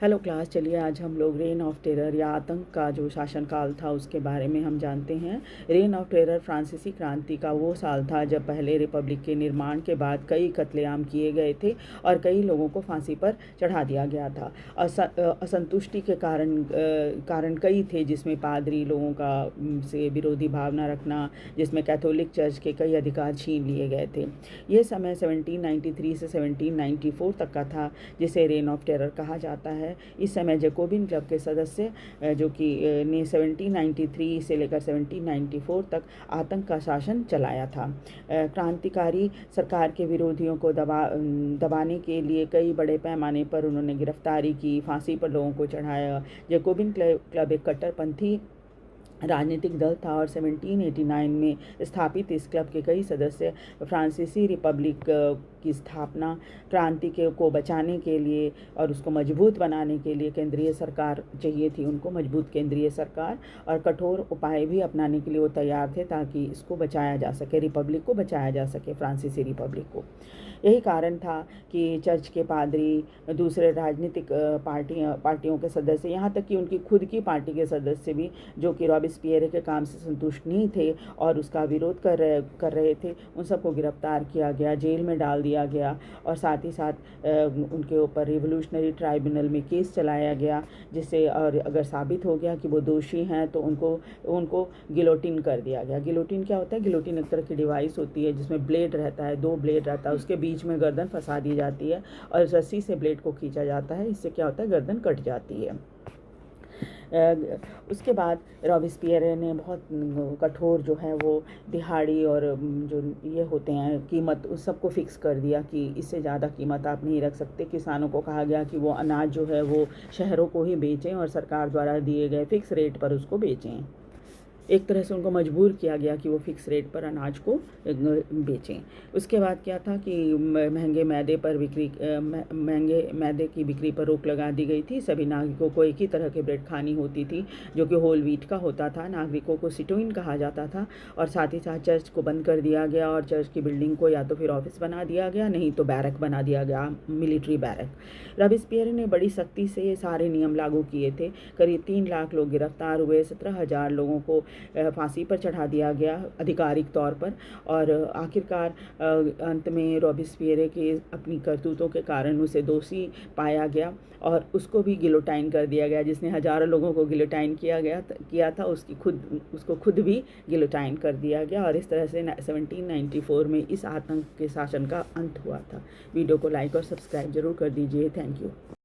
Hello class, चलिए आज हम लोग रेन ऑफ टेरर या आतंक का जो शासनकाल था उसके बारे में हम जानते हैं। रेन ऑफ टेरर फ्रांसीसी क्रांति का वो साल था जब पहले रिपब्लिक के निर्माण के बाद कई कत्लेआम किए गए थे और कई लोगों को फांसी पर चढ़ा दिया गया था। असंतुष्टि के कारण कई थे, जिसमें पादरी लोगों का से विरोधी भावना रखना, जिसमें कैथोलिक चर्च के कई अधिकार छीन लिए गए थे। ये समय 1793 से 1794 तक का था, जिसे रेन ऑफ टेरर कहा जाता है। इस समय जैकोबिन क्लब के सदस्य जो कि ने 1793 से लेकर 1794 तक आतंक का शासन चलाया था। क्रांतिकारी सरकार के विरोधियों को दबाने के लिए कई बड़े पैमाने पर उन्होंने गिरफ्तारी की, फांसी पर लोगों को चढ़ाया। जैकोबिन क्लब एक कट्टरपंथी राजनीतिक दल था और 1789 में स्थापित इस क्लब के कई सदस्य फ्रांसीसी रिपब्लिक की स्थापना, क्रांति को बचाने के लिए और उसको मजबूत बनाने के लिए केंद्रीय सरकार चाहिए थी उनको, मजबूत केंद्रीय सरकार, और कठोर उपाय भी अपनाने के लिए वो तैयार थे ताकि इसको बचाया जा सके, रिपब्लिक को बचाया जा सके, फ्रांसीसी रिपब्लिक को। यही कारण था कि चर्च के पादरी, दूसरे राजनीतिक पार्टियों के सदस्य, यहाँ तक कि उनकी खुद की पार्टी के सदस्य भी, जो कि रॉबेस्पियर के काम से संतुष्ट नहीं थे और उसका विरोध कर रहे थे, उन सबको गिरफ्तार किया गया, जेल में डाल दिया गया और साथ ही साथ उनके ऊपर रिवोल्यूशनरी ट्राइब्यूनल में केस चलाया गया, जिससे और अगर साबित हो गया कि वो दोषी हैं तो उनको गिलोटिन कर दिया गया। गिलोटिन क्या होता है? गिलोटिन एक तरह की डिवाइस होती है जिसमें ब्लेड रहता है, 2 ब्लेड रहता है, उसके बीच में गर्दन फंसा दी जाती है और रस्सी से ब्लेड को खींचा जाता है। इससे क्या होता है? गर्दन कट जाती है। उसके बाद रॉबेस्पियर ने बहुत कठोर जो है वो दिहाड़ी और जो ये होते हैं कीमत, उस सबको फिक्स कर दिया कि इससे ज़्यादा कीमत आप नहीं रख सकते। किसानों को कहा गया कि वो अनाज जो है वो शहरों को ही बेचें और सरकार द्वारा दिए गए फिक्स रेट पर उसको बेचें। एक तरह से उनको मजबूर किया गया कि वो फिक्स रेट पर अनाज को बेचें। उसके बाद क्या था कि महंगे मैदे की बिक्री पर रोक लगा दी गई थी। सभी नागरिकों को एक ही तरह के ब्रेड खानी होती थी, जो कि होल व्हीट का होता था। नागरिकों को सिटोइन कहा जाता था और साथ ही साथ चर्च को बंद कर दिया गया और चर्च की बिल्डिंग को या तो फिर ऑफिस बना दिया गया, नहीं तो बैरक बना दिया गया, मिलिट्री बैरक। रॉबेस्पियर ने बड़ी सख्ती से ये सारे नियम लागू किए थे। करीब 3 लाख लोग गिरफ्तार हुए, 17,000 लोगों को फांसी पर चढ़ा दिया गया आधिकारिक तौर पर, और आखिरकार अंत में रॉबेस्पियर के अपनी करतूतों के कारण उसे दोषी पाया गया और उसको भी गिलोटाइन कर दिया गया। जिसने हजारों लोगों को गिलोटाइन किया था उसको खुद भी गिलोटाइन कर दिया गया और इस तरह से 1794 में इस आतंक के शासन का अंत हुआ था। वीडियो को लाइक और सब्सक्राइब जरूर कर दीजिए। Thank you.